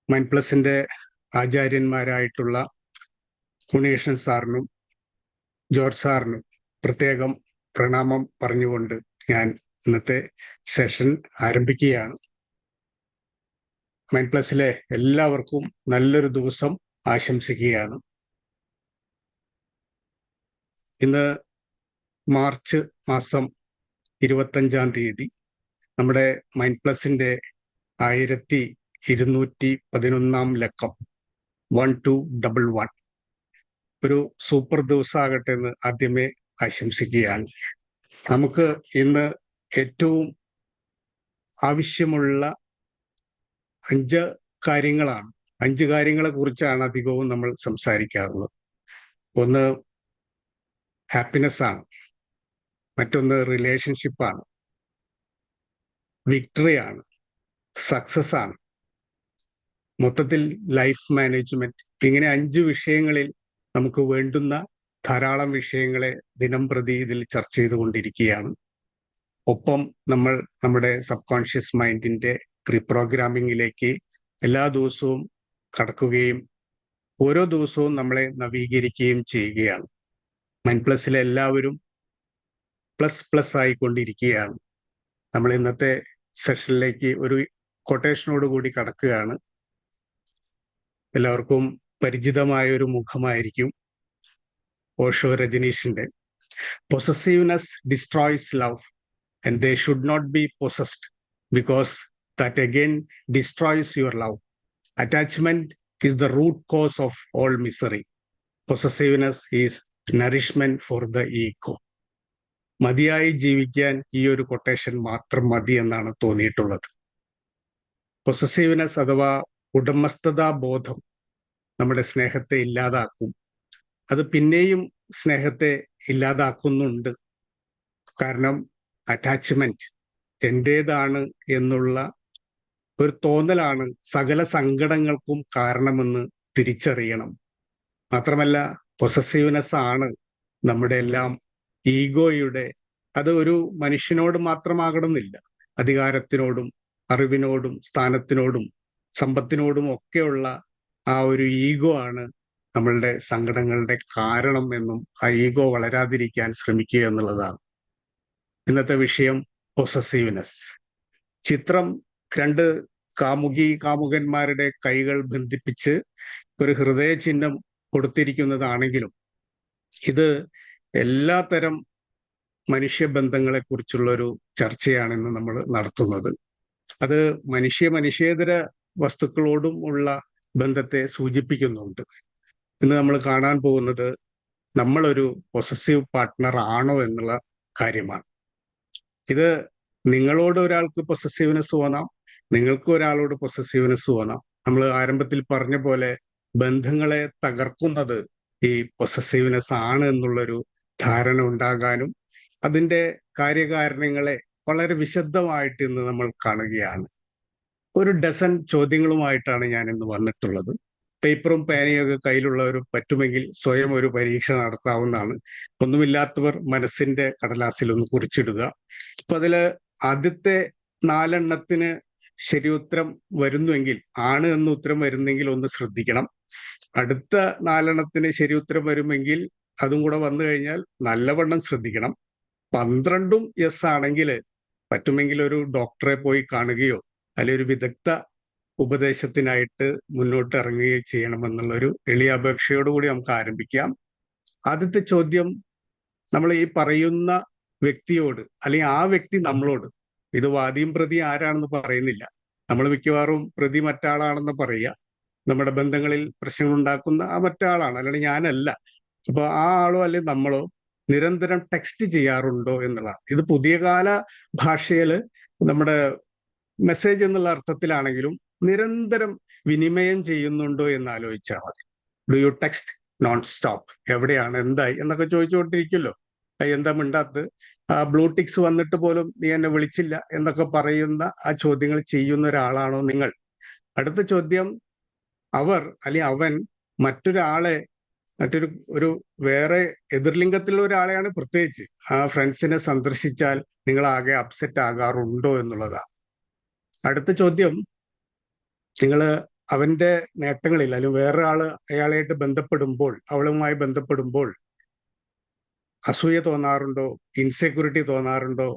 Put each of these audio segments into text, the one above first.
Mind പ്ലസിന്റെ ആചാര്യന്മാരായിട്ടുള്ള Unnikrishnan സാറിനും George സാറിനും പ്രത്യേകം പ്രണാമം പറഞ്ഞുകൊണ്ട് ഞാൻ ഇന്നത്തെ സെഷൻ ആരംഭിക്കുകയാണ്. മൈൻഡ് പ്ലസിലെ എല്ലാവർക്കും നല്ലൊരു ദിവസം ആശംസിക്കുകയാണ്. ഇന്ന് മാർച്ച് മാസം 25-ാം തീയതി നമ്മുടെ മൈൻഡ് പ്ലസിന്റെ 1211-ാം ലക്കം 1211 ഒരു സൂപ്പർ ദിവസമാകട്ടെ എന്ന് ആദ്യമേ ആശംസിക്കുകയാണ്. നമുക്ക് ഇന്ന് ഏറ്റവും ആവശ്യമുള്ള 5 കാര്യങ്ങളാണ്. 5 കാര്യങ്ങളെ കുറിച്ചാണ് അധികവും നമ്മൾ സംസാരിക്കാറുള്ളത്. ഒന്ന് ഹാപ്പിനെസ് ആണ്, മറ്റൊന്ന് റിലേഷൻഷിപ്പാണ്, വിക്ടറി ആണ്, സക്സസ് ആണ്, മൊത്തത്തിൽ ലൈഫ് മാനേജ്മെന്റ്. ഇങ്ങനെ 5 വിഷയങ്ങളിൽ നമുക്ക് വേണ്ടുന്ന ധാരാളം വിഷയങ്ങളെ ദിനം പ്രതി ഇതിൽ ചർച്ച ചെയ്തുകൊണ്ടിരിക്കുകയാണ്. ഒപ്പം നമ്മൾ നമ്മുടെ സബ് കോൺഷ്യസ് മൈൻഡിന്റെ റീപ്രോഗ്രാമിങ്ങിലേക്ക് എല്ലാ ദിവസവും കടക്കുകയും ഓരോ ദിവസവും നമ്മളെ നവീകരിക്കുകയും ചെയ്യുകയാണ്. മൈൻഡ് പ്ലസിലെ എല്ലാവരും പ്ലസ് ആയിക്കൊണ്ടിരിക്കുകയാണ്. നമ്മൾ ഇന്നത്തെ സെഷനിലേക്ക് ഒരു കൊട്ടേഷനോട് കൂടി കടക്കുകയാണ്. എല്ലാവർക്കും പരിചിതമായ ഒരു മുഖമായിരിക്കും ഓഷോ രജനീഷിന്റെ. Possessiveness destroys love and they should not be possessed because that again destroys your love. Attachment is the root cause of all misery. Possessiveness is nourishment for the ego. മതിയായി ജീവിക്കാൻ ഈ ഒരു കൊട്ടേഷൻ മാത്രം മതി എന്നാണ് തോന്നിയിട്ടുള്ളത്. പൊസസീവ്നെസ് അഥവാ ഉടമസ്ഥതാ ബോധം നമ്മുടെ സ്നേഹത്തെ ഇല്ലാതാക്കും. അത് പിന്നെയും സ്നേഹത്തെ ഇല്ലാതാക്കുന്നുണ്ട്. കാരണം അറ്റാച്ച്മെന്റ് എൻ്റേതാണ് എന്നുള്ള ഒരു തോന്നലാണ് സകല സങ്കടങ്ങൾക്കും കാരണമെന്ന് തിരിച്ചറിയണം. മാത്രമല്ല പൊസസീവ്നെസ് ആണ് നമ്മുടെ എല്ലാം ഈഗോയുടെ, അത് ഒരു മനുഷ്യനോട് മാത്രമാകണമെന്നില്ല, അധികാരത്തിനോടും അറിവിനോടും സ്ഥാനത്തിനോടും സമ്പത്തിനോടും ഒക്കെയുള്ള ആ ഒരു ഈഗോ ആണ് നമ്മളുടെ സങ്കടങ്ങളുടെ കാരണം എന്നും ആ ഈഗോ വളരാതിരിക്കാൻ ശ്രമിക്കുക എന്നുള്ളതാണ് ഇന്നത്തെ വിഷയം. പൊസസീവ്നെസ്. ചിത്രം 2 കാമുകന്മാരുടെ കൈകൾ ബന്ധിപ്പിച്ച് ഒരു ഹൃദയ ചിഹ്നം കൊടുത്തിരിക്കുന്നതാണെങ്കിലും ഇത് എല്ലാ തരം മനുഷ്യബന്ധങ്ങളെ കുറിച്ചുള്ള ഒരു ചർച്ചയാണെന്ന് നമ്മൾ നടത്തുന്നത്. അത് മനുഷ്യേതര വസ്തുക്കളോടും ഉള്ള ബന്ധത്തെ സൂചിപ്പിക്കുന്നുണ്ട്. ഇന്ന് നമ്മൾ കാണാൻ പോകുന്നത് നമ്മളൊരു പൊസസീവ് പാർട്ട്ണർ ആണോ എന്നുള്ള കാര്യമാണ്. ഇത് നിങ്ങളോട് ഒരാൾക്ക് പൊസസീവ്നെസ് തോന്നാം, നിങ്ങൾക്ക് ഒരാളോട് പൊസസീവ്നെസ് തോന്നാം. നമ്മൾ ആരംഭത്തിൽ പറഞ്ഞ പോലെ ബന്ധങ്ങളെ തകർക്കുന്നത് ഈ പൊസസീവ്നെസ് ആണ് എന്നുള്ളൊരു ധാരണ ഉണ്ടാകാനും അതിൻ്റെ കാര്യകാരണങ്ങളെ വളരെ വിശദമായിട്ട് ഇന്ന് നമ്മൾ കാണുകയാണ്. ഒരു ഡസൻ ചോദ്യങ്ങളുമായിട്ടാണ് ഞാൻ ഇന്ന് വന്നിട്ടുള്ളത്. പേപ്പറും പേനയൊക്കെ കയ്യിലുള്ളവർ പറ്റുമെങ്കിൽ സ്വയം ഒരു പരീക്ഷ നടത്താവുന്നതാണ്. ഒന്നുമില്ലാത്തവർ മനസ്സിന്റെ കടലാസിൽ ഒന്ന് കുറിച്ചിടുക. അപ്പൊ അതില് ആദ്യത്തെ 4 എണ്ണത്തിന് ശരിയുത്തരം വരുന്നുവെങ്കിൽ, ആണ് എന്ന് ഉത്തരം വരുന്നെങ്കിൽ ഒന്ന് ശ്രദ്ധിക്കണം. അടുത്ത 4 എണ്ണത്തിന് ശരിയുത്തരം വരുമെങ്കിൽ അതും കൂടെ വന്നു കഴിഞ്ഞാൽ നല്ലവണ്ണം ശ്രദ്ധിക്കണം. 12ഉം യെസ് ആണെങ്കിൽ പറ്റുമെങ്കിൽ ഒരു ഡോക്ടറെ പോയി കാണുകയോ അല്ലെങ്കിൽ ഒരു വിദഗ്ധ ഉപദേശത്തിനായിട്ട് മുന്നോട്ട് ഇറങ്ങുകയോ ചെയ്യണമെന്നുള്ളൊരു എളിയ അപേക്ഷയോടുകൂടി നമുക്ക് ആരംഭിക്കാം. ആദ്യത്തെ ചോദ്യം നമ്മൾ ഈ പറയുന്ന വ്യക്തിയോട് അല്ലെങ്കിൽ ആ വ്യക്തി നമ്മളോട്, ഇത് വാദിയും പ്രതി ആരാണെന്ന് പറയുന്നില്ല, നമ്മൾ മിക്കവാറും പ്രതി മറ്റാളാണെന്ന് പറയുക, നമ്മുടെ ബന്ധങ്ങളിൽ പ്രശ്നങ്ങൾ ഉണ്ടാക്കുന്ന ആ മറ്റാളാണ്, അല്ലെങ്കിൽ ഞാനല്ല. അപ്പൊ ആ ആളോ അല്ലെങ്കിൽ നമ്മളോ നിരന്തരം ടെക്സ്റ്റ് ചെയ്യാറുണ്ടോ എന്നുള്ളതാണ്. ഇത് പുതിയ കാല ഭാഷയിൽ നമ്മുടെ മെസ്സേജ് എന്നുള്ള അർത്ഥത്തിലാണെങ്കിലും നിരന്തരം വിനിമയം ചെയ്യുന്നുണ്ടോ എന്ന് ആലോചിച്ചാൽ മതി. Do you text non stop? എവിടെയാണ്, എന്തായി എന്നൊക്കെ ചോദിച്ചുകൊണ്ടിരിക്കുമല്ലോ. എന്താ മിണ്ടാത്ത്, ബ്ലൂടിക്സ് വന്നിട്ട് പോലും നീ എന്നെ വിളിച്ചില്ല എന്നൊക്കെ പറയുന്ന ആ ചോദ്യങ്ങൾ ചെയ്യുന്ന ഒരാളാണോ നിങ്ങൾ? അടുത്ത ചോദ്യം, അവർ അല്ലെങ്കിൽ അവൻ മറ്റൊരാളെ, ഒരു വേറെ എതിർലിംഗത്തിലുള്ള ഒരാളെയാണ് പ്രത്യേകിച്ച്, ആ ഫ്രണ്ട്സിനെ സന്ദർശിച്ചാൽ നിങ്ങൾ ആകെ അപ്സെറ്റ് ആകാറുണ്ടോ എന്നുള്ളതാണ്. അടുത്ത ചോദ്യം, നിങ്ങൾ അവന്റെ നേട്ടങ്ങളിൽ അല്ലെങ്കിൽ വേറെ ആള് അയാളായിട്ട് ബന്ധപ്പെടുമ്പോൾ, അവളുമായി ബന്ധപ്പെടുമ്പോൾ അസൂയ തോന്നാറുണ്ടോ, ഇൻസെക്യൂരിറ്റി തോന്നാറുണ്ടോ,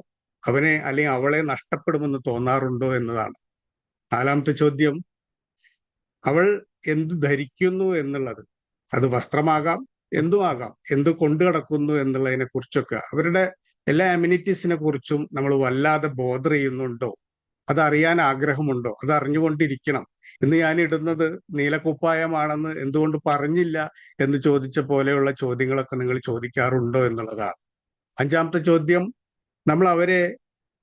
അവനെ അല്ലെങ്കിൽ അവളെ നഷ്ടപ്പെടുമെന്ന് തോന്നാറുണ്ടോ എന്നതാണ്. നാലാമത്തെ ചോദ്യം, അവൾ എന്ത് ധരിക്കുന്നു എന്നുള്ളത്, അത് വസ്ത്രമാകാം, എന്തുമാകാം, എന്ത് കൊണ്ടു നടക്കുന്നു എന്നുള്ളതിനെ കുറിച്ചൊക്കെ, അവരുടെ എല്ലാ അമ്യൂണിറ്റീസിനെ കുറിച്ചും നമ്മൾ വല്ലാതെ ബോധർ ചെയ്യുന്നുണ്ടോ, അതറിയാൻ ആഗ്രഹമുണ്ടോ, അത് അറിഞ്ഞുകൊണ്ടിരിക്കണം. ഇന്ന് ഞാൻ ഇടുന്നത് നീലക്കുപ്പായമാണെന്ന് എന്തുകൊണ്ട് പറഞ്ഞില്ല എന്ന് ചോദിച്ച പോലെയുള്ള ചോദ്യങ്ങളൊക്കെ നിങ്ങൾ ചോദിക്കാറുണ്ടോ എന്നുള്ളതാണ്. അഞ്ചാമത്തെ ചോദ്യം,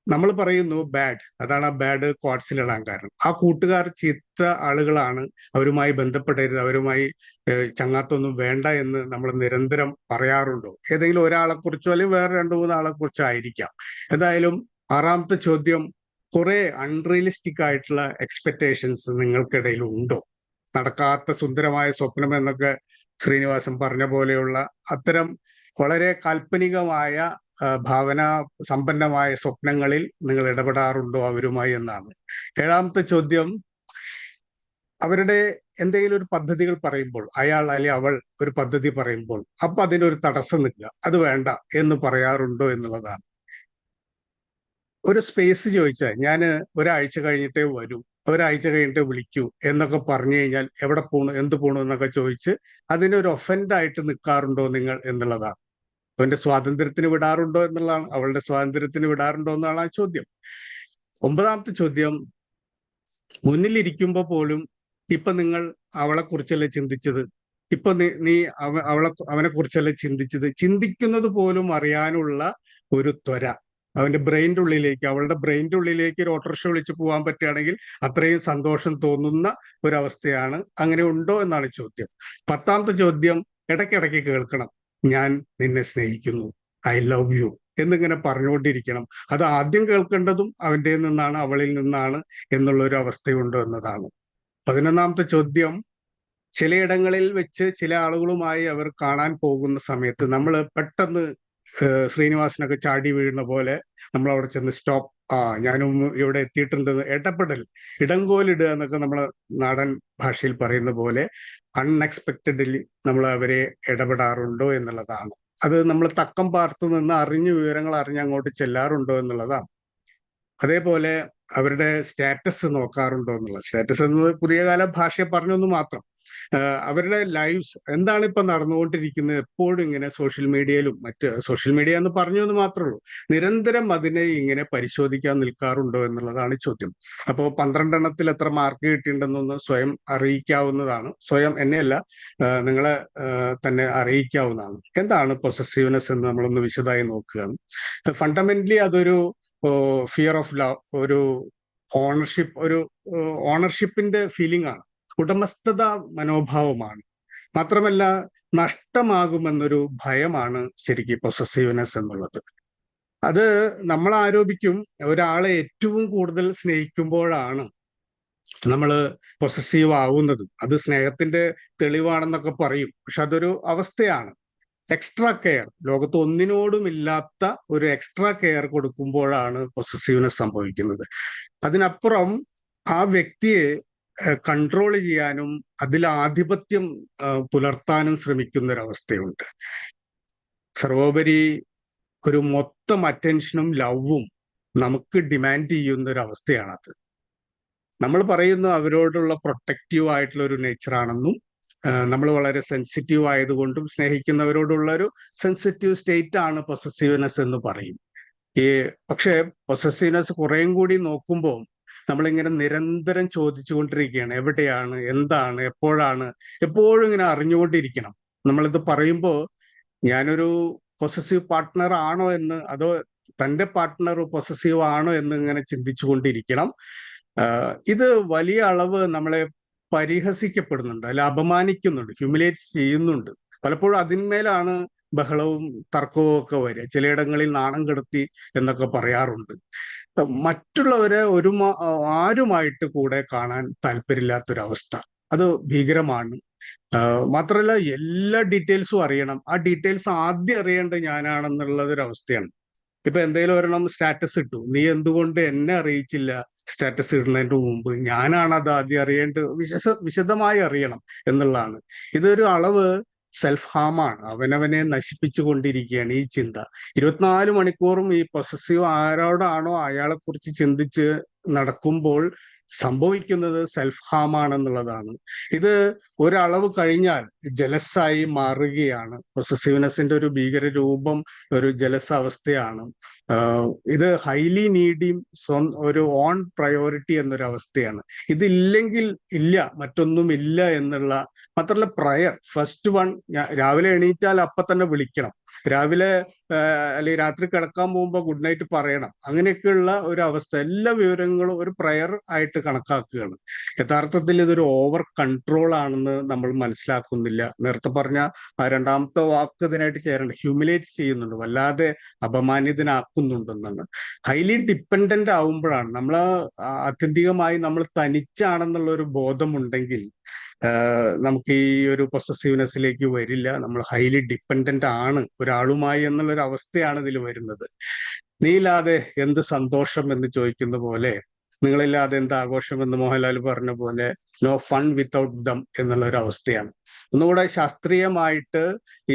നമ്മൾ പറയുന്നു ബാഡ്, അതാണ് ആ ബാഡ് ക്വാഡ്സിലിടാൻ കാരണം. ആ കൂട്ടുകാർ ചീത്ത ആളുകളാണ്, അവരുമായി ബന്ധപ്പെടരുത്, അവരുമായി ചങ്ങാത്തൊന്നും വേണ്ട എന്ന് നമ്മൾ നിരന്തരം പറയാറുണ്ടോ? ഏതെങ്കിലും ഒരാളെ കുറിച്ചോ അല്ലെങ്കിൽ വേറെ രണ്ടു മൂന്നാളെ കുറിച്ചോ ആയിരിക്കാം. എന്തായാലും ആറാമത്തെ ചോദ്യം, കുറെ അൺറിയലിസ്റ്റിക് ആയിട്ടുള്ള എക്സ്പെക്ടേഷൻസ് നിങ്ങൾക്കിടയിൽ ഉണ്ടോ? നടക്കാത്ത സുന്ദരമായ സ്വപ്നം എന്നൊക്കെ ശ്രീനിവാസൻ പറഞ്ഞ പോലെയുള്ള അത്തരം വളരെ കാൽപ്പനികമായ ഭാവന സമ്പന്നമായ സ്വപ്നങ്ങളിൽ നിങ്ങൾ ഇടപെടാറുണ്ടോ അവരുമായി എന്നാണ്. ഏഴാമത്തെ ചോദ്യം, അവരുടെ എന്തെങ്കിലും ഒരു പദ്ധതികൾ പറയുമ്പോൾ, അയാൾ അല്ലെങ്കിൽ അവൾ ഒരു പദ്ധതി പറയുമ്പോൾ അപ്പൊ അതിനൊരു തടസ്സം നിൽക്കുക, അത് വേണ്ട എന്ന് പറയാറുണ്ടോ എന്നുള്ളതാണ്. ഒരു സ്പേസ് ചോദിച്ചാൽ ഞാൻ ഒരാഴ്ച കഴിഞ്ഞിട്ടേ വരൂ, ഒരാഴ്ച കഴിഞ്ഞിട്ടേ വിളിക്കൂ എന്നൊക്കെ പറഞ്ഞു കഴിഞ്ഞാൽ എവിടെ പോണു, എന്ത് പോണു എന്നൊക്കെ ചോദിച്ച് അതിനൊരു ഒഫൻഡായിട്ട് നിൽക്കാറുണ്ടോ നിങ്ങൾ എന്നുള്ളതാണ്. അവന്റെ സ്വാതന്ത്ര്യത്തിന് വിടാറുണ്ടോ എന്നുള്ളതാണ്, അവളുടെ സ്വാതന്ത്ര്യത്തിന് വിടാറുണ്ടോ എന്നാണ് ആ ചോദ്യം. ഒമ്പതാമത്തെ ചോദ്യം, മുന്നിലിരിക്കുമ്പോ പോലും ഇപ്പൊ നിങ്ങൾ അവളെ കുറിച്ചല്ലേ ചിന്തിച്ചത്, ഇപ്പൊ നീ അവനെ കുറിച്ചല്ലേ ചിന്തിച്ചത്, ചിന്തിക്കുന്നത് പോലും അറിയാനുള്ള ഒരു ത്വര അവന്റെ ബ്രെയിൻ്റെ ഉള്ളിലേക്ക്, അവളുടെ ബ്രെയിൻ്റെ ഉള്ളിലേക്ക് ഒരു ഓട്ടോറിക്ഷ വിളിച്ച് പോകാൻ പറ്റുകയാണെങ്കിൽ അത്രയും സന്തോഷം തോന്നുന്ന ഒരവസ്ഥയാണ്. അങ്ങനെ ഉണ്ടോ എന്നാണ് ചോദ്യം. പത്താമത്തെ ചോദ്യം, ഇടയ്ക്കിടയ്ക്ക് കേൾക്കണം, ഞാൻ നിന്നെ സ്നേഹിക്കുന്നു, ഐ ലവ് യു എന്നിങ്ങനെ പറഞ്ഞുകൊണ്ടിരിക്കണം. അത് ആദ്യം കേൾക്കേണ്ടതും അവന്റെ നിന്നാണ്, അവളിൽ നിന്നാണ് എന്നുള്ള ഒരു അവസ്ഥയുണ്ടോ എന്നതാണ്. 11ാമത്തെ ചോദ്യം, ചിലയിടങ്ങളിൽ വെച്ച് ചില ആളുകളുമായി അവർ കാണാൻ പോകുന്ന സമയത്ത് നമ്മൾ പെട്ടെന്ന് ശ്രീനിവാസനൊക്കെ ചാടി വീഴുന്ന പോലെ നമ്മൾ അവിടെ ചെന്ന് സ്റ്റോപ്പ്, ഞാനും ഇവിടെ എത്തിയിട്ടുണ്ട്, ഇടപെടൽ, ഇടങ്കോലിടുക എന്നൊക്കെ നമ്മളെ നാടൻ ഭാഷയിൽ പറയുന്ന പോലെ അൺഎക്സ്പെക്റ്റഡലി നമ്മൾ അവരെ ഇടപെടാറുണ്ടോ എന്നുള്ളതാണ്. അത് നമ്മൾ തക്കം പാർത്ത് നിന്ന് അറിഞ്ഞ് വിവരങ്ങൾ അറിഞ്ഞ് അങ്ങോട്ട് ചെല്ലാറുണ്ടോ എന്നുള്ളതാണ്. അതേപോലെ അവരുടെ സ്റ്റാറ്റസ് നോക്കാറുണ്ടോ എന്നുള്ളത്. സ്റ്റാറ്റസ് എന്നത് പുതിയ കാല ഭാഷയെ പറഞ്ഞൊന്ന് മാത്രം. അവരുടെ ലൈവ്സ് എന്താണ് ഇപ്പൊ നടന്നുകൊണ്ടിരിക്കുന്നത്, എപ്പോഴും ഇങ്ങനെ സോഷ്യൽ മീഡിയയിലും സോഷ്യൽ മീഡിയ എന്ന് പറഞ്ഞു എന്ന് മാത്രമേ ഉള്ളൂ, നിരന്തരം അതിനെ ഇങ്ങനെ പരിശോധിക്കാൻ നിൽക്കാറുണ്ടോ എന്നുള്ളതാണ് ചോദ്യം. അപ്പോൾ 12 എത്ര മാർക്ക് കിട്ടിയിട്ടുണ്ടെന്നൊന്ന് സ്വയം അറിയിക്കാവുന്നതാണ്. സ്വയം എന്നെയല്ല, നിങ്ങളെ തന്നെ അറിയിക്കാവുന്നതാണ്. എന്താണ് പൊസസീവ്നെസ് എന്ന് നമ്മളൊന്ന് വിശദമായി നോക്കുകയാണ്. ഫണ്ടമെന്റലി അതൊരു ഫിയർ ഓഫ് ലവ്, ഒരു ഓണർഷിപ്പിന്റെ ഫീലിംഗ് ആണ്, ഉടമസ്ഥത മനോഭാവമാണ്. മാത്രമല്ല നഷ്ടമാകുമെന്നൊരു ഭയമാണ് ശരിക്കും പൊസസീവ്നെസ് എന്നുള്ളത്. അത് നമ്മൾ ആരോപിക്കും, ഒരാളെ ഏറ്റവും കൂടുതൽ സ്നേഹിക്കുമ്പോഴാണ് നമ്മൾ പൊസസീവ് ആവുന്നതും. അത് സ്നേഹത്തിന്റെ തെളിവാണെന്നൊക്കെ പറയും, പക്ഷെ അതൊരു അവസ്ഥയാണ്. എക്സ്ട്രാ കെയർ, ലോകത്ത് ഒന്നിനോടും ഇല്ലാത്ത ഒരു എക്സ്ട്രാ കെയർ കൊടുക്കുമ്പോഴാണ് പൊസസീവ്നെസ് സംഭവിക്കുന്നത്. അതിനപ്പുറം ആ വ്യക്തിയെ കൺട്രോൾ ചെയ്യാനും അതിൽ ആധിപത്യം പുലർത്താനും ശ്രമിക്കുന്ന ഒരവസ്ഥയുണ്ട്. സർവോപരി ഒരു മൊത്തം അറ്റൻഷനും ലവും നമുക്ക് ഡിമാൻഡ് ചെയ്യുന്ന ഒരു അവസ്ഥയാണത്. നമ്മൾ പറയുന്നു അവരോടുള്ള പ്രൊട്ടക്റ്റീവ് ആയിട്ടുള്ള ഒരു നേച്ചറാണെന്നും, നമ്മൾ വളരെ സെൻസിറ്റീവ് ആയതുകൊണ്ടും സ്നേഹിക്കുന്നവരോടുള്ള ഒരു സെൻസിറ്റീവ് സ്റ്റേറ്റ് ആണ് പൊസസീവ്നെസ് എന്ന് പറയും. പക്ഷേ പൊസസീവ്നെസ് കുറേയും കൂടി നോക്കുമ്പോൾ നമ്മളിങ്ങനെ നിരന്തരം ചോദിച്ചുകൊണ്ടിരിക്കുകയാണ്, എവിടെയാണ്, എന്താണ്, എപ്പോഴാണ്, എപ്പോഴും ഇങ്ങനെ അറിഞ്ഞുകൊണ്ടിരിക്കണം. നമ്മളിത് പറയുമ്പോൾ ഞാനൊരു പൊസസീവ് പാർട്ട്ണർ ആണോ എന്ന്, അതോ തൻ്റെ പാർട്ട്ണർ പൊസസീവ് ആണോ എന്ന് ഇങ്ങനെ ചിന്തിച്ചുകൊണ്ടിരിക്കണം. ഇത് വലിയ അളവ് നമ്മളെ പരിഹസിക്കപ്പെടുന്നുണ്ട്, അല്ല അപമാനിക്കുന്നുണ്ട്, ഹ്യൂമിലേറ്റ് ചെയ്യുന്നുണ്ട്. പലപ്പോഴും അതിന്മേലാണ് ബഹളവും തർക്കവും ഒക്കെ വരിക. ചിലയിടങ്ങളിൽ നാണം കെടുത്തി എന്നൊക്കെ പറയാറുണ്ട്. മറ്റുള്ളവരെ ആരുമായിട്ട് കൂടെ കാണാൻ താല്പര്യമില്ലാത്തൊരവസ്ഥ, അത് ഭീകരമാണ്. മാത്രമല്ല എല്ലാ ഡീറ്റെയിൽസും അറിയണം, ആ ഡീറ്റെയിൽസ് ആദ്യം അറിയേണ്ടത് ഞാനാണെന്നുള്ളതൊരവസ്ഥയാണ്. ഇപ്പൊ എന്തെങ്കിലും ഒരെണ്ണം സ്റ്റാറ്റസ് ഇട്ടു, നീ എന്തുകൊണ്ട് എന്നെ അറിയിച്ചില്ല സ്റ്റാറ്റസ് ഇടുന്നതിന് മുമ്പ്? ഞാനാണ് അത് ആദ്യം വിശദമായി അറിയണം എന്നുള്ളതാണ്. ഇതൊരു അളവ് സെൽഫ് ഹാമാണ്, അവനവനെ നശിപ്പിച്ചു കൊണ്ടിരിക്കുകയാണ് ഈ ചിന്ത. 24 മണിക്കൂറും ഈ പൊസസീവ് ആരോടാണോ അയാളെ കുറിച്ച് ചിന്തിച്ച് നടക്കുമ്പോൾ സംഭവിക്കുന്നത് സെൽഫ് ഹാം ആണെന്നുള്ളതാണ്. ഇത് ഒരളവ് കഴിഞ്ഞാൽ ജലസായി മാറുകയാണ്. പൊസസീവ്നെസിന്റെ ഒരു ഭീകര രൂപം ഒരു ജലസ് അവസ്ഥയാണ്. ഇത് ഹൈലി നീഡിയും ഒരു ഓൺ പ്രയോറിറ്റി എന്നൊരു അവസ്ഥയാണ്. ഇതില്ലെങ്കിൽ ഇല്ല, മറ്റൊന്നുമില്ല എന്നുള്ള. മാത്രമല്ല പ്രയർ ഫസ്റ്റ് വൺ, രാവിലെ എണീറ്റാൽ അപ്പൊ തന്നെ വിളിക്കണം, രാവിലെ അല്ലെങ്കിൽ രാത്രി കിടക്കാൻ പോകുമ്പോൾ ഗുഡ് നൈറ്റ് പറയണം. അങ്ങനെയൊക്കെയുള്ള ഒരു അവസ്ഥ, എല്ലാ വിവരങ്ങളും ഒരു പ്രയർ ആയിട്ട് കണക്കാക്കുകയാണ്. യഥാർത്ഥത്തിൽ ഇതൊരു ഓവർ കൺട്രോൾ ആണെന്ന് നമ്മൾ മനസ്സിലാക്കുന്നില്ല. നേരത്തെ പറഞ്ഞ ആ രണ്ടാമത്തെ വാക്ക് ഇതിനായിട്ട് ചേരേണ്ട, ഹ്യൂമിലേറ്റ് ചെയ്യുന്നുണ്ട്, വല്ലാതെ അപമാനിതനാക്കുന്നുണ്ടെന്നാണ്. ഹൈലി ഡിപ്പെൻഡന്റ് ആവുമ്പോഴാണ് നമ്മൾ ആത്യന്തികമായി നമ്മൾ തനിച്ചാണെന്നുള്ള ഒരു ബോധമുണ്ടെങ്കിൽ നമുക്ക് ഈ ഒരു പൊസസീവ്നെസ്സിലേക്ക് വരില്ല. നമ്മൾ ഹൈലി ഡിപ്പെൻഡന്റ് ആണ് ഒരാളുമായി എന്നുള്ളൊരു അവസ്ഥയാണ് ഇതിൽ വരുന്നത്. നീയില്ലാതെ എന്ത് സന്തോഷം എന്ന് ചോദിക്കുന്ന പോലെ, നിങ്ങളില്ലാതെ എന്ത് ആഘോഷം എന്ന് മോഹൻലാൽ പറഞ്ഞ പോലെ, നോ ഫൺ വിത്തൗട്ട് ദം എന്നുള്ള ഒരു അവസ്ഥയാണ്. ഒന്നുകൂടെ ശാസ്ത്രീയമായിട്ട്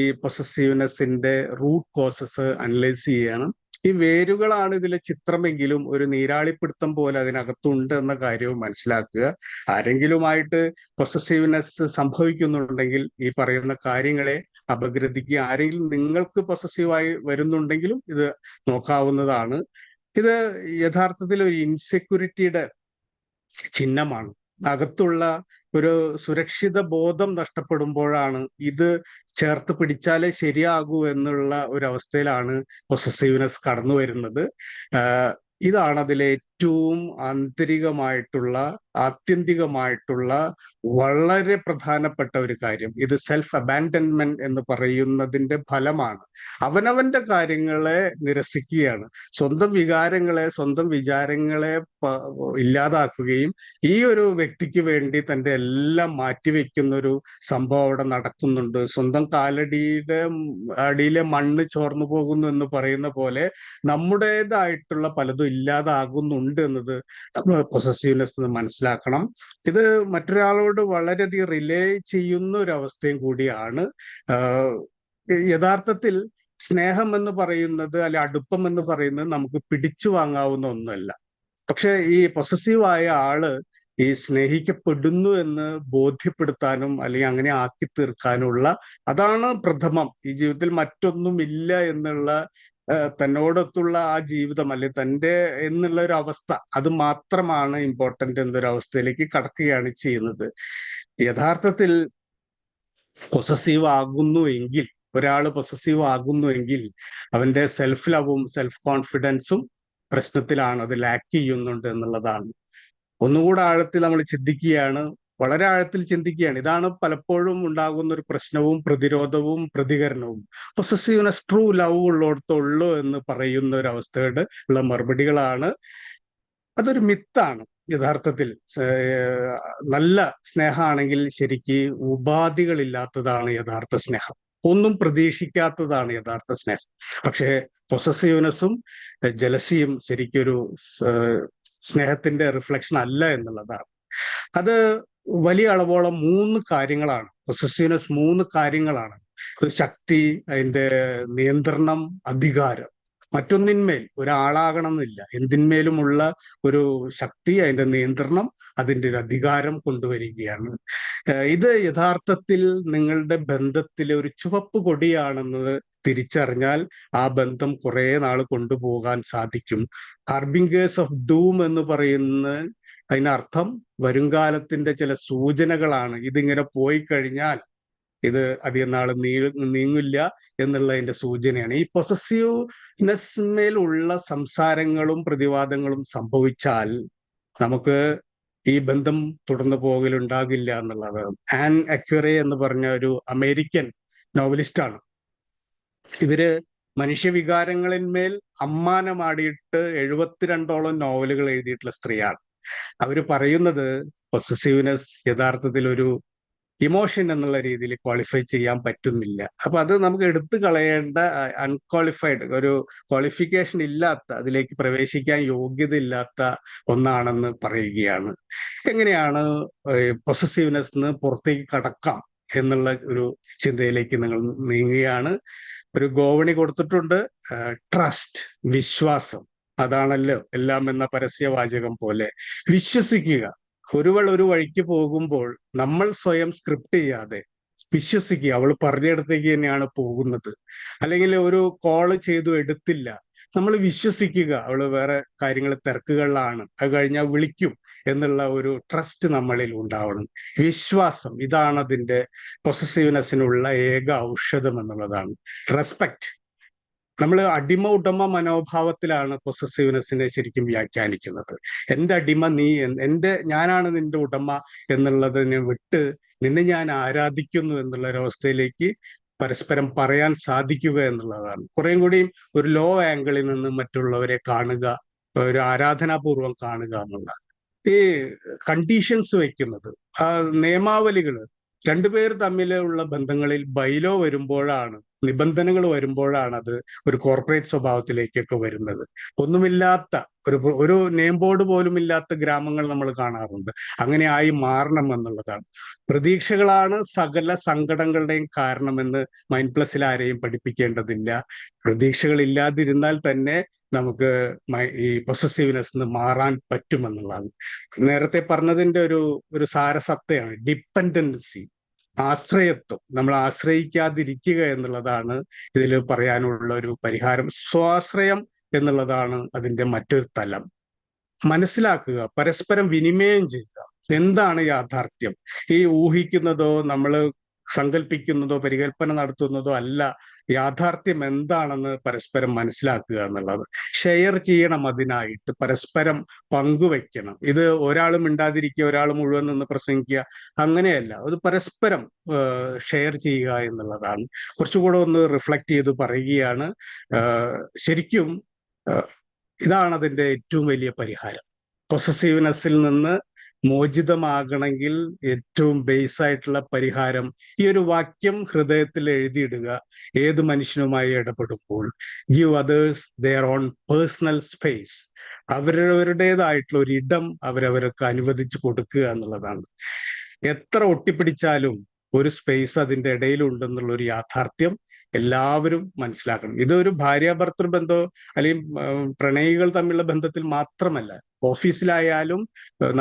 ഈ പൊസസീവ്നെസ്സിന്റെ റൂട്ട് കോസസ് അനലൈസ് ചെയ്യണം. ഈ വേരുകളാണ് ഇതിലെ ചിത്രമെങ്കിലും ഒരു നീരാളിപ്പിടുത്തം പോലെ അതിനകത്തുണ്ട് എന്ന കാര്യവും മനസ്സിലാക്കുക. ആരെങ്കിലുമായിട്ട് പൊസസീവ്നെസ് സംഭവിക്കുന്നുണ്ടെങ്കിൽ ഈ പറയുന്ന കാര്യങ്ങളെ അപഗ്രഥിക്കുക. ആരെങ്കിലും നിങ്ങൾക്ക് പൊസസീവായി വരുന്നുണ്ടെങ്കിലും ഇത് നോക്കാവുന്നതാണ്. ഇത് യഥാർത്ഥത്തിൽ ഒരു ഇൻസെക്യൂരിറ്റിയുടെ ചിഹ്നമാണ്. അകത്തുള്ള ഒരു സുരക്ഷിത ബോധം നഷ്ടപ്പെടുമ്പോഴാണ് ഇത് ചേർത്ത് പിടിച്ചാലേ ശരിയാകൂ എന്നുള്ള ഒരു അവസ്ഥയിലാണ് പൊസസീവ്നെസ് കടന്നു വരുന്നത്. ഇതാണ് അതിലെ ഏറ്റവും ആന്തരികമായിട്ടുള്ള, ആത്യന്തികമായിട്ടുള്ള വളരെ പ്രധാനപ്പെട്ട ഒരു കാര്യം. ഇത് സെൽഫ് അബാൻഡൻമെന്റ് എന്ന് പറയുന്നതിന്റെ ഫലമാണ്. അവനവന്റെ കാര്യങ്ങളെ നിരസിക്കുകയാണ്, സ്വന്തം വികാരങ്ങളെ, സ്വന്തം വിചാരങ്ങളെ ഇല്ലാതാക്കുകയും ഈ ഒരു വ്യക്തിക്ക് വേണ്ടി തന്റെ എല്ലാം മാറ്റിവെക്കുന്ന ഒരു സംഭവം അവിടെ നടക്കുന്നുണ്ട്. സ്വന്തം കാലടിയുടെ അടിയിലെ മണ്ണ് ചോർന്നു പോകുന്നു എന്ന് പറയുന്ന പോലെ നമ്മുടേതായിട്ടുള്ള പലതും ഇല്ലാതാകുന്നുണ്ട് എന്നത് നമ്മൾ പൊസസീവ്നെസ് മനസ്സിലാക്കണം. ഇത് മറ്റൊരാളോട് വളരെയധികം റിലേ ചെയ്യുന്ന ഒരു അവസ്ഥയും കൂടിയാണ്. യഥാർത്ഥത്തിൽ സ്നേഹം എന്ന് പറയുന്നത്, അല്ലെ അടുപ്പം എന്ന് പറയുന്നത് നമുക്ക് പിടിച്ചു വാങ്ങാവുന്ന ഒന്നല്ല. പക്ഷെ ഈ പൊസസീവായ ആള് ഈ സ്നേഹിക്കപ്പെടുന്നു എന്ന് ബോധ്യപ്പെടുത്താനും അല്ലെങ്കിൽ അങ്ങനെ ആക്കി തീർക്കാനുള്ള, അതാണ് പ്രഥമം. ഈ ജീവിതത്തിൽ മറ്റൊന്നുമില്ല എന്നുള്ള തന്നോടൊത്തുള്ള ആ ജീവിതം, അല്ലെ തൻ്റെ എന്നുള്ള ഒരു അവസ്ഥ, അത് മാത്രമാണ് ഇമ്പോർട്ടന്റ് എന്നൊരു അവസ്ഥയിലേക്ക് കടക്കുകയാണ് ചെയ്യുന്നത്. യഥാർത്ഥത്തിൽ പൊസസീവ് ആകുന്നു എങ്കിൽ, ഒരാൾ പൊസസീവ് ആകുന്നു എങ്കിൽ അവന്റെ സെൽഫ് ലവും സെൽഫ് കോൺഫിഡൻസും പ്രശ്നത്തിലാണ്, അത് ലാക്ക് ചെയ്യുന്നുണ്ട് എന്നുള്ളതാണ്. ഒന്നുകൂടെ ആഴത്തിൽ നമ്മൾ ചിന്തിക്കുകയാണ്, വളരെ ആഴത്തിൽ ചിന്തിക്കുകയാണ്. ഇതാണ് പലപ്പോഴും ഉണ്ടാകുന്ന ഒരു പ്രശ്നവും പ്രതിരോധവും പ്രതികരണവും. പൊസസീവ്നെസ് ട്രൂ ലവ് ഉള്ളിടത്തുള്ളൂ എന്ന് പറയുന്ന ഒരു അവസ്ഥയുടെ ഉള്ള മറുപടികളാണ്. അതൊരു മിത്താണ്. യഥാർത്ഥത്തിൽ നല്ല സ്നേഹമാണെങ്കിൽ ശരിക്ക് ഉപാധികളില്ലാത്തതാണ് യഥാർത്ഥ സ്നേഹം, ഒന്നും പ്രതീക്ഷിക്കാത്തതാണ് യഥാർത്ഥ സ്നേഹം. പക്ഷേ പൊസസീവ്നെസ്സും ജലസിയും ശരിക്കൊരു സ്നേഹത്തിന്റെ റിഫ്ലക്ഷൻ അല്ല എന്നുള്ളതാണ്. അത് വലിയ അളവോളം 3 കാര്യങ്ങളാണ്. പൊസസീവ്നെസ് 3 കാര്യങ്ങളാണ്: ശക്തി, അതിന്റെ നിയന്ത്രണം, അധികാരം. മറ്റൊന്നിന്മേൽ ഒരാളാകണം എന്നില്ല, എന്തിന്മേലുമുള്ള ഒരു ശക്തി, അതിന്റെ നിയന്ത്രണം, അതിന്റെ ഒരു അധികാരം കൊണ്ടുവരികയാണ്. ഇത് യഥാർത്ഥത്തിൽ നിങ്ങളുടെ ബന്ധത്തിലെ ഒരു ചുവപ്പ് കൊടിയാണെന്നത് തിരിച്ചറിഞ്ഞാൽ ആ ബന്ധം കുറെ നാൾ കൊണ്ടുപോകാൻ സാധിക്കും. ഹാർബിംഗേഴ്സ് ഓഫ് ഡൂം എന്ന് പറയുന്ന അതിനർത്ഥം വരുംകാലത്തിന്റെ ചില സൂചനകളാണ്. ഇതിങ്ങനെ പോയി കഴിഞ്ഞാൽ ഇത് അധികം നാൾ നീങ്ങില്ല എന്നുള്ളതിന്റെ സൂചനയാണ്. ഈ പൊസസീവ്നെസ്സിന്മേലുള്ള സംസാരങ്ങളും പ്രതിവാദങ്ങളും സംഭവിച്ചാൽ നമുക്ക് ഈ ബന്ധം തുടർന്നു പോകലുണ്ടാകില്ല എന്നുള്ളത്. ആൻ അക്വറെ എന്ന് പറഞ്ഞ ഒരു അമേരിക്കൻ നോവലിസ്റ്റാണ്. ഇവര് മനുഷ്യവികാരങ്ങളിന്മേൽ അമ്മാനമാടിയിട്ട് 72ഓളം നോവലുകൾ എഴുതിയിട്ടുള്ള സ്ത്രീയാണ്. അവര് പറയുന്നത് പൊസസീവ്നെസ് യഥാർത്ഥത്തിൽ ഒരു ഇമോഷൻ എന്നുള്ള രീതിയിൽ ക്വാളിഫൈ ചെയ്യാൻ പറ്റുന്നില്ല. അപ്പൊ അത് നമുക്ക് എടുത്തു കളയേണ്ട അൺക്വാളിഫൈഡ്, ഒരു ക്വാളിഫിക്കേഷൻ ഇല്ലാത്ത, അതിലേക്ക് പ്രവേശിക്കാൻ യോഗ്യത ഇല്ലാത്ത ഒന്നാണെന്ന് പറയുകയാണ്. എങ്ങനെയാണ് പൊസസീവ്നെസ് പുറത്തേക്ക് കടക്കാം എന്നുള്ള ഒരു ചിന്തയിലേക്ക് നിങ്ങൾ നീങ്ങുകയാണ്. ഒരു ഗോവണി കൊടുത്തിട്ടുണ്ട്, ട്രസ്റ്റ്, വിശ്വാസം. അതാണല്ലോ എല്ലാം എന്ന പരസ്യവാചകം പോലെ. വിശ്വസിക്കുക. ഒരുവൾ ഒരു വഴിക്ക് പോകുമ്പോൾ നമ്മൾ സ്വയം സ്ക്രിപ്റ്റ് ചെയ്യാതെ വിശ്വസിക്കുക, അവൾ പറഞ്ഞിടത്തേക്ക് തന്നെയാണ് പോകുന്നത്. അല്ലെങ്കിൽ ഒരു കോള് ചെയ്തു എടുത്തില്ല, നമ്മൾ വിശ്വസിക്കുക അവള് വേറെ കാര്യങ്ങൾ തിരക്കുകളിലാണ്, അത് കഴിഞ്ഞാൽ വിളിക്കും എന്നുള്ള ഒരു ട്രസ്റ്റ് നമ്മളിൽ ഉണ്ടാവണം. വിശ്വാസം, ഇതാണ് അതിന്റെ പൊസസീവ്നെസ്സിനുള്ള ഏക ഔഷധം എന്നുള്ളതാണ്. റെസ്പെക്ട്. നമ്മൾ അടിമ ഉടമ മനോഭാവത്തിലാണ് പൊസസീവ്നെസ്സിനെ ശരിക്കും വ്യാഖ്യാനിക്കുന്നത്. എൻ്റെ അടിമ നീ, ഞാനാണ് നിന്റെ ഉടമ എന്നുള്ളതിനെ വിട്ട് നിന്നെ ഞാൻ ആരാധിക്കുന്നു എന്നുള്ള ഒരവസ്ഥയിലേക്ക് പരസ്പരം പറയാൻ സാധിക്കുക എന്നുള്ളതാണ്. കുറേം കൂടിയും ഒരു ലോ ആംഗിളിൽ നിന്ന് മറ്റുള്ളവരെ കാണുക, ഒരു ആരാധനാപൂർവം കാണുക എന്നുള്ള ഈ കണ്ടീഷൻസ് വെക്കുന്നത്, ആ നിയമാവലികൾ, രണ്ടുപേർ തമ്മിലുള്ള ബന്ധങ്ങളിൽ ബൈലോ വരുമ്പോഴാണ്, നിബന്ധനകൾ വരുമ്പോഴാണ് അത് ഒരു കോർപ്പറേറ്റ് സ്വഭാവത്തിലേക്കൊക്കെ വരുന്നത്. ഒന്നുമില്ലാത്ത ഒരു നെയിം ബോർഡ് പോലും ഇല്ലാത്ത ഗ്രാമങ്ങൾ നമ്മൾ കാണാറുണ്ട്. അങ്ങനെ ആയി മാറണം എന്നുള്ളതാണ്. പ്രതീക്ഷകളാണ് സകല സങ്കടങ്ങളുടെയും കാരണമെന്ന് മൈൻഡ് പ്ലസിൽ ആരെയും പഠിപ്പിക്കേണ്ടതില്ല. പ്രതീക്ഷകൾ ഇല്ലാതിരുന്നാൽ തന്നെ നമുക്ക് ഈ പൊസസീവ്നെസ് മാറാൻ പറ്റുമെന്നുള്ളതാണ്. നേരത്തെ പറഞ്ഞതിന്റെ ഒരു സാരസത്തയാണ് ഡിപ്പെൻഡൻസി, ആശ്രയത്വം. നമ്മൾ ആശ്രയിക്കാതിരിക്കുക എന്നുള്ളതാണ് ഇതിൽ പറയാനുള്ള ഒരു പരിഹാരം. സ്വാശ്രയം എന്നുള്ളതാണ് അതിന്റെ മറ്റൊരു തലം. മനസ്സിലാക്കുക, പരസ്പരം വിനിമയം ചെയ്യുക. എന്താണ് യാഥാർത്ഥ്യം? ഈ ഊഹിക്കുന്നതോ നമ്മൾ സങ്കല്പിക്കുന്നതോ പരികല്പന നടത്തുന്നതോ അല്ല യാഥാർത്ഥ്യം എന്താണെന്ന് പരസ്പരം മനസ്സിലാക്കുക എന്നുള്ളത്. ഷെയർ ചെയ്യണം, അതിനായിട്ട് പരസ്പരം പങ്കുവെക്കണം. ഇത് ഒരാൾ മിണ്ടാതിരിക്കുക, ഒരാൾ മുഴുവൻ നിന്ന് പ്രസംഗിക്കുക, അങ്ങനെയല്ല. അത് പരസ്പരം ഷെയർ ചെയ്യുക എന്നുള്ളതാണ്. കുറച്ചുകൂടെ ഒന്ന് റിഫ്ലക്ട് ചെയ്ത് പറയുകയാണ്. ശരിക്കും ഇതാണ് അതിന്റെ ഏറ്റവും വലിയ പരിഹാരം. പൊസസീവ്നെസ്സിൽ നിന്ന് മോചിതമാകണമെങ്കിൽ ഏറ്റവും ബേസ് ആയിട്ടുള്ള പരിഹാരം ഈ ഒരു വാക്യം ഹൃദയത്തിൽ എഴുതിയിടുക. ഏത് മനുഷ്യനുമായി ഇടപെടുമ്പോൾ give others their own personal space. അവരവരുടേതായിട്ടുള്ള ഒരു ഇടം അവരവർക്ക് അനുവദിച്ചു കൊടുക്കുക എന്നുള്ളതാണ്. എത്ര ഒട്ടിപ്പിടിച്ചാലും ഒരു സ്പേസ് അതിൻ്റെ ഇടയിലുണ്ടെന്നുള്ള ഒരു യാഥാർത്ഥ്യം എല്ലാവരും മനസ്സിലാക്കണം. ഇതൊരു ഭാര്യാഭർത്തൃ ബന്ധമോ അല്ലെങ്കിൽ പ്രണയികൾ തമ്മിലുള്ള ബന്ധത്തിൽ മാത്രമല്ല, ഓഫീസിലായാലും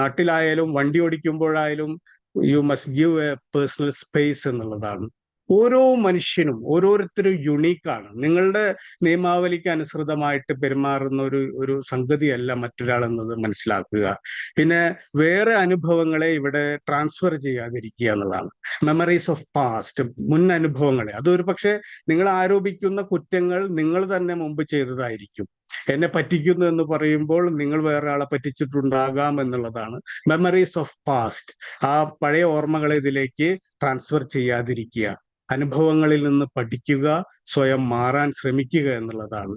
നാട്ടിലായാലും വണ്ടി ഓടിക്കുമ്പോഴായാലും you must give a personal space എന്നുള്ളതാണ്. ഓരോ മനുഷ്യനും ഓരോരുത്തരും യുണീക്കാണ്. നിങ്ങളുടെ നിയമാവലിക്ക് അനുസൃതമായിട്ട് പെരുമാറുന്ന ഒരു സംഗതിയല്ല മറ്റൊരാൾ എന്നത് മനസ്സിലാക്കുക. പിന്നെ വേറെ അനുഭവങ്ങളെ ഇവിടെ ട്രാൻസ്ഫർ ചെയ്യാതിരിക്കുക എന്നുള്ളതാണ്. മെമ്മറീസ് ഓഫ് പാസ്റ്റ്, മുൻ അനുഭവങ്ങളെ, അതൊരു പക്ഷേ നിങ്ങൾ ആരോപിക്കുന്ന കുറ്റങ്ങൾ നിങ്ങൾ തന്നെ മുമ്പ് ചെയ്തതായിരിക്കും. എന്നെ പറ്റിക്കുന്നു എന്ന് പറയുമ്പോൾ നിങ്ങൾ വേറെ ആളെ പറ്റിച്ചിട്ടുണ്ടാകാം എന്നുള്ളതാണ്. മെമ്മറീസ് ഓഫ് പാസ്റ്റ്, ആ പഴയ ഓർമ്മകളെ ഇതിലേക്ക് ട്രാൻസ്ഫർ ചെയ്യാതിരിക്കുക. അനുഭവങ്ങളിൽ നിന്ന് പഠിക്കുക, സ്വയം മാറാൻ ശ്രമിക്കുക എന്നുള്ളതാണ്.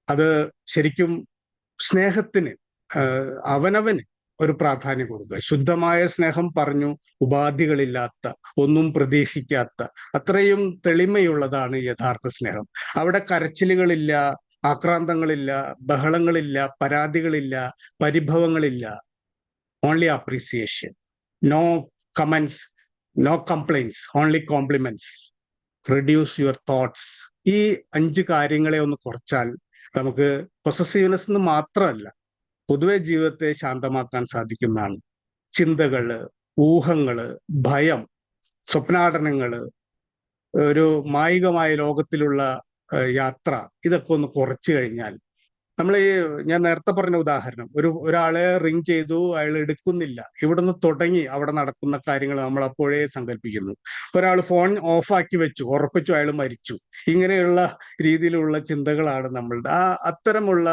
അത് ശരിക്കും സ്നേഹത്തിന്, അവനവന് ഒരു പ്രാധാന്യം കൊടുക്കുക. ശുദ്ധമായ സ്നേഹം പറഞ്ഞു, ഉപാധികളില്ലാത്ത, ഒന്നും പ്രതീക്ഷിക്കാത്ത, അത്രയും തെളിമയുള്ളതാണ് യഥാർത്ഥ സ്നേഹം. അവിടെ കരച്ചിലുകളില്ല, ആക്രാന്തങ്ങളില്ല, ബഹളങ്ങളില്ല, പരാതികളില്ല, പരിഭവങ്ങളില്ല. Only appreciation, no comments, no complains, only compliments. Reduce your thoughts. ഈ 5 കാര്യങ്ങളെ ഒന്ന് കുറച്ചാൽ നമുക്ക് പൊസസീവ്നെസ് മാത്രമല്ല, പൊതുവെ ജീവിതത്തെ ശാന്തമാക്കാൻ സാധിക്കുന്നതാണ്. ചിന്തകള്, ഊഹങ്ങള്, ഭയം, സ്വപ്നാടനങ്ങള്, ഒരു മായികമായ ലോകത്തിലുള്ള യാത്ര, ഇതൊക്കെ ഒന്ന് കുറച്ചു കഴിഞ്ഞാൽ നമ്മൾ ഞാൻ നേരത്തെ പറഞ്ഞ ഉദാഹരണം, ഒരാളെ റിങ് ചെയ്തു, അയാൾ എടുക്കുന്നില്ല, ഇവിടുന്ന് തുടങ്ങി അവിടെ നടക്കുന്ന കാര്യങ്ങൾ നമ്മൾ അപ്പോഴേ സങ്കല്പിക്കുന്നു. ഒരാൾ ഫോൺ ഓഫാക്കി വെച്ചു, ഉറപ്പിച്ചു അയാൾ മരിച്ചു. ഇങ്ങനെയുള്ള രീതിയിലുള്ള ചിന്തകളാണ് നമ്മളുടെ. അത്തരമുള്ള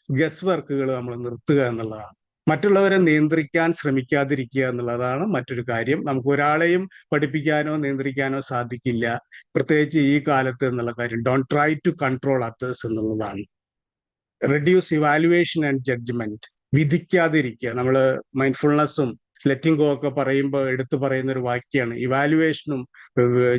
ഗസ് വർക്കുകൾ നമ്മൾ നിർത്തുക എന്നുള്ളതാണ്. മറ്റുള്ളവരെ നിയന്ത്രിക്കാൻ ശ്രമിക്കാതിരിക്കുക എന്നുള്ളതാണ് മറ്റൊരു കാര്യം. നമുക്ക് ഒരാളെയും പഠിപ്പിക്കാനോ നിയന്ത്രിക്കാനോ സാധിക്കില്ല, പ്രത്യേകിച്ച് ഈ കാലത്ത് എന്നുള്ള കാര്യം. Don't try to control others എന്നുള്ളതാണ്. Reduce evaluation and judgement. വിധിക്കാതിരിക്കുക. നമ്മൾ മൈൻഡ്ഫുൾനെസ്സും ലെറ്റിംഗ് ഗോ ഒക്കെ പറയുമ്പോൾ എടുത്തു പറയുന്ന ഒരു വാക്യാണ് ഇവാലുവേഷനും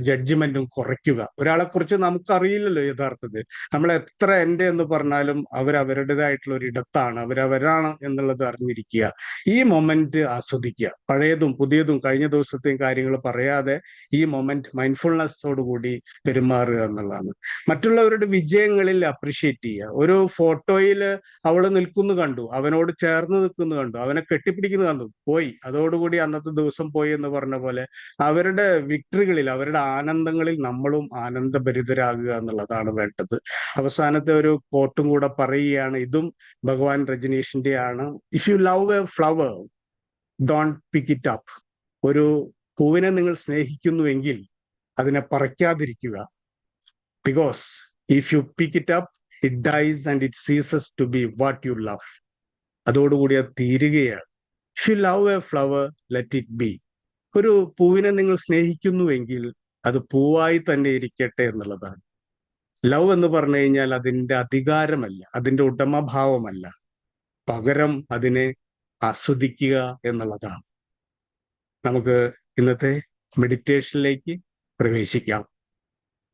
ജഡ്ജ്മെന്റും കുറയ്ക്കുക. ഒരാളെ കുറിച്ച് നമുക്കറിയില്ലല്ലോ യഥാർത്ഥത്തിൽ. നമ്മൾ എത്ര എൻ്റെ എന്ന് പറഞ്ഞാലും അവരവരുടേതായിട്ടുള്ള ഒരു ഇടത്താണ്, അവരവരാണ് എന്നുള്ളത് അറിഞ്ഞിരിക്കുക. ഈ മൊമെന്റ് ആസ്വദിക്കുക. പഴയതും പുതിയതും കഴിഞ്ഞ ദിവസത്തെയും കാര്യങ്ങൾ പറയാതെ ഈ മൊമെന്റ് മൈൻഡ്ഫുൾനെസ്സോടുകൂടി പെരുമാറുക എന്നുള്ളതാണ്. മറ്റുള്ളവരുടെ വിജയങ്ങളിൽ അപ്രിഷിയേറ്റ് ചെയ്യുക. ഒരു ഫോട്ടോയിൽ അവള് നിൽക്കുന്നു കണ്ടു, അവനോട് ചേർന്ന് നിൽക്കുന്നു കണ്ടു, അവനെ കെട്ടിപ്പിടിക്കുന്നു കണ്ടു, പോയി, അതോടുകൂടി അന്നത്തെ ദിവസം പോയി എന്ന് പറഞ്ഞ പോലെ അവരുടെ വിക്ടറികളിൽ, അവരുടെ ആനന്ദങ്ങളിൽ നമ്മളും ആനന്ദഭരിതരാകുക എന്നുള്ളതാണ് വേണ്ടത്. അവസാനത്തെ ഒരു കോട്ടും കൂടെ പറയുകയാണ്, ഇതും ഭഗവാൻ രജനീഷിന്റെ ആണ്. If you love a flower don't pick it up. ഒരു പൂവിനെ നിങ്ങൾ സ്നേഹിക്കുന്നുവെങ്കിൽ അതിനെ പറിക്കാതിരിക്കുക. Because if you pick it up it dies and it ceases to be what you love. അതോടുകൂടി അത് തീരുകയാണ്. If you love a flower let it be. ഒരു പൂവിനെ നിങ്ങൾ സ്നേഹിക്കുന്നുവെങ്കിൽ അത് പൂവായി തന്നെ ഇരിക്കട്ടെ എന്നുള്ളതാണ്. ലവ് എന്ന് പറഞ്ഞു കഴിഞ്ഞാൽ അതിൻ്റെ അധികാരമല്ല, അതിൻ്റെ ഉടമഭാവമല്ല, പകരം അതിനെ ആസ്വദിക്കുക എന്നുള്ളതാണ്. നമുക്ക് ഇന്നത്തെ മെഡിറ്റേഷനിലേക്ക് പ്രവേശിക്കാം.